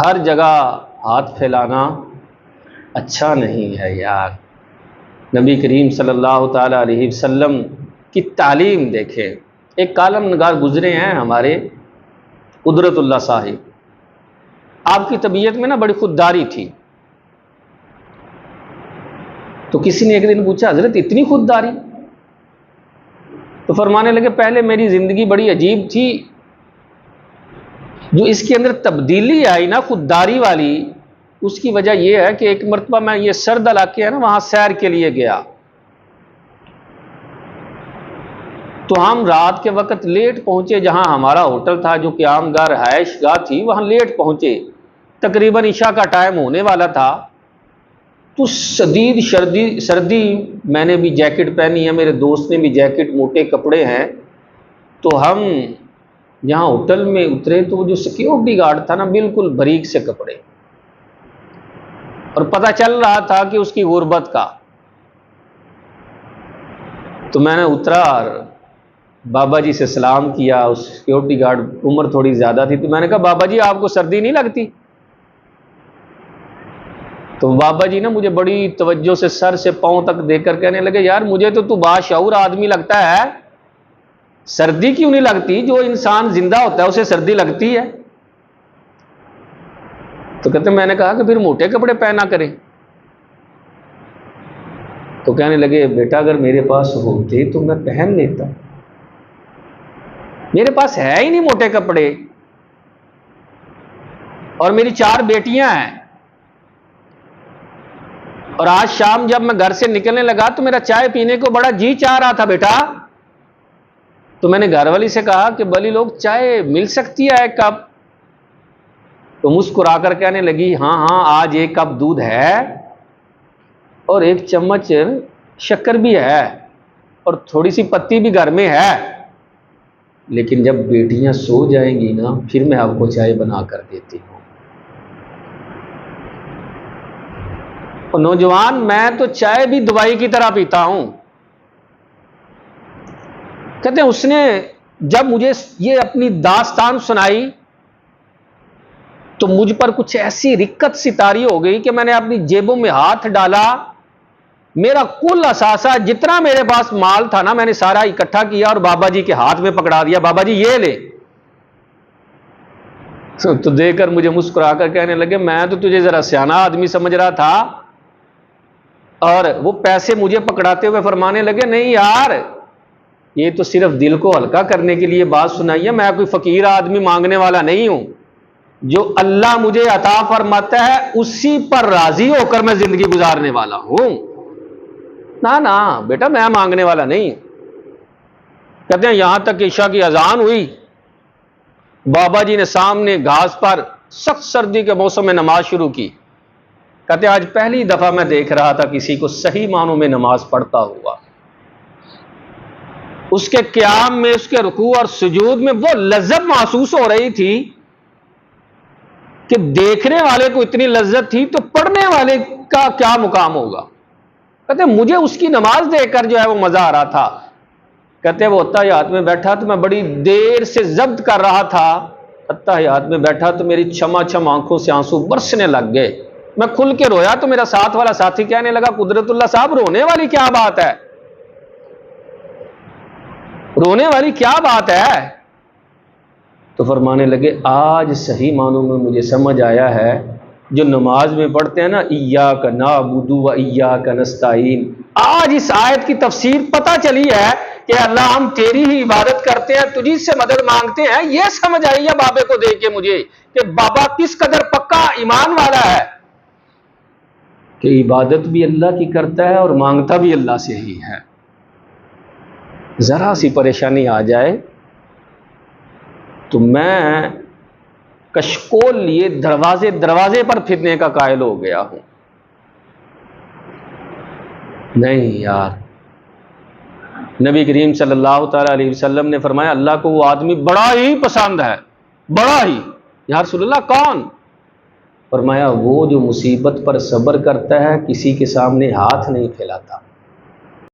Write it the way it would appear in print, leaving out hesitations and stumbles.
ہر جگہ ہاتھ پھیلانا اچھا نہیں ہے یار۔ نبی کریم صلی اللہ تعالیٰ علیہ وسلم کی تعلیم دیکھیں۔ ایک کالم نگار گزرے ہیں ہمارے قدرت اللہ صاحب، آپ کی طبیعت میں نا بڑی خودداری تھی، تو کسی نے ایک دن پوچھا حضرت اتنی خودداری؟ تو فرمانے لگے پہلے میری زندگی بڑی عجیب تھی، جو اس کے اندر تبدیلی آئی نا خودداری والی، اس کی وجہ یہ ہے کہ ایک مرتبہ میں یہ سرد علاقے ہے نا وہاں سیر کے لیے گیا، تو ہم رات کے وقت لیٹ پہنچے، جہاں ہمارا ہوٹل تھا جو قیام گاہ رہائش گاہ تھی وہاں لیٹ پہنچے، تقریباً عشاء کا ٹائم ہونے والا تھا، تو شدید سردی، میں نے بھی جیکٹ پہنی ہے، میرے دوست نے بھی جیکٹ، موٹے کپڑے ہیں، تو ہم یہاں ہوٹل میں اترے تو وہ جو سیکیورٹی گارڈ تھا نا بالکل باریک سے کپڑے، اور پتہ چل رہا تھا کہ اس کی غربت کا۔ تو میں نے اترا اور بابا جی سے سلام کیا، اس سیکیورٹی گارڈ عمر تھوڑی زیادہ تھی، تو میں نے کہا بابا جی آپ کو سردی نہیں لگتی؟ تو بابا جی نا مجھے بڑی توجہ سے سر سے پاؤں تک دیکھ کر کہنے لگے یار مجھے تو باشعور آدمی لگتا ہے، سردی کیوں نہیں لگتی؟ جو انسان زندہ ہوتا ہے اسے سردی لگتی ہے۔ تو کہتے میں نے کہا کہ پھر موٹے کپڑے پہنا کریں، تو کہنے لگے بیٹا اگر میرے پاس ہوتے تو میں پہن لیتا، میرے پاس ہے ہی نہیں موٹے کپڑے، اور میری 4 بیٹیاں ہیں، اور آج شام جب میں گھر سے نکلنے لگا تو میرا چائے پینے کو بڑا جی چاہ رہا تھا بیٹا، تو میں نے گھر والی سے کہا کہ بلی لوگ چائے مل سکتی ہے ایک کپ؟ تو مسکرا کر کہنے لگی ہاں ہاں آج 1 کپ دودھ ہے اور 1 چمچ شکر بھی ہے اور تھوڑی سی پتی بھی گھر میں ہے، لیکن جب بیٹیاں سو جائیں گی نا پھر میں آپ کو چائے بنا کر دیتی ہوں۔ اور نوجوان میں تو چائے بھی دوائی کی طرح پیتا ہوں۔ کہتے ہیں اس نے جب مجھے یہ اپنی داستان سنائی تو مجھ پر کچھ ایسی رکت سی طاری ہو گئی کہ میں نے اپنی جیبوں میں ہاتھ ڈالا، میرا کل اثاثہ جتنا میرے پاس مال تھا نا میں نے سارا اکٹھا کیا اور بابا جی کے ہاتھ میں پکڑا دیا، بابا جی یہ لے۔ تو دیکھ کر مجھے مسکرا کر کہنے لگے میں تو تجھے ذرا سیانا آدمی سمجھ رہا تھا، اور وہ پیسے مجھے پکڑاتے ہوئے فرمانے لگے نہیں یار یہ تو صرف دل کو ہلکا کرنے کے لیے بات سنائی ہے، میں کوئی فقیر آدمی مانگنے والا نہیں ہوں، جو اللہ مجھے عطا فرماتا ہے اسی پر راضی ہو کر میں زندگی گزارنے والا ہوں، نہ بیٹا میں مانگنے والا نہیں۔ کہتے ہیں یہاں تک کہ عشاء کی اذان ہوئی، بابا جی نے سامنے گھاس پر سخت سردی کے موسم میں نماز شروع کی۔ کہتے ہیں آج پہلی دفعہ میں دیکھ رہا تھا کسی کو صحیح معنوں میں نماز پڑھتا ہوا، اس کے قیام میں، اس کے رکوع اور سجود میں وہ لذت محسوس ہو رہی تھی کہ دیکھنے والے کو اتنی لذت تھی تو پڑھنے والے کا کیا مقام ہوگا۔ کہتے ہیں مجھے اس کی نماز دیکھ کر جو ہے وہ مزہ آ رہا تھا۔ کہتے ہیں وہ اتحیات میں بیٹھا تو میں بڑی دیر سے ضبط کر رہا تھا، اتحیات میں بیٹھا تو میری چھم آنکھوں سے آنسو برسنے لگ گئے، میں کھل کے رویا تو میرا ساتھ والا ساتھی کہنے لگا قدرت اللہ صاحب رونے والی کیا بات ہے، رونے والی کیا بات ہے؟ تو فرمانے لگے آج صحیح معنوں میں مجھے سمجھ آیا ہے جو نماز میں پڑھتے ہیں نا ایاک نعبد و ایاک نستعین، آج اس آیت کی تفسیر پتہ چلی ہے کہ اللہ ہم تیری ہی عبادت کرتے ہیں، تجھی سے مدد مانگتے ہیں، یہ سمجھ آئی ہے بابے کو دیکھ کے مجھے کہ بابا کس قدر پکا ایمان والا ہے کہ عبادت بھی اللہ کی کرتا ہے اور مانگتا بھی اللہ سے ہی ہے۔ ذرا سی پریشانی آ جائے تو میں کشکول لیے دروازے پر پھرنے کا قائل ہو گیا ہوں۔ نہیں یار، نبی کریم صلی اللہ تعالیٰ علیہ وسلم نے فرمایا اللہ کو وہ آدمی بڑا ہی پسند ہے، بڑا ہی۔ یا رسول اللہ کون؟ فرمایا وہ جو مصیبت پر صبر کرتا ہے، کسی کے سامنے ہاتھ نہیں پھیلاتا۔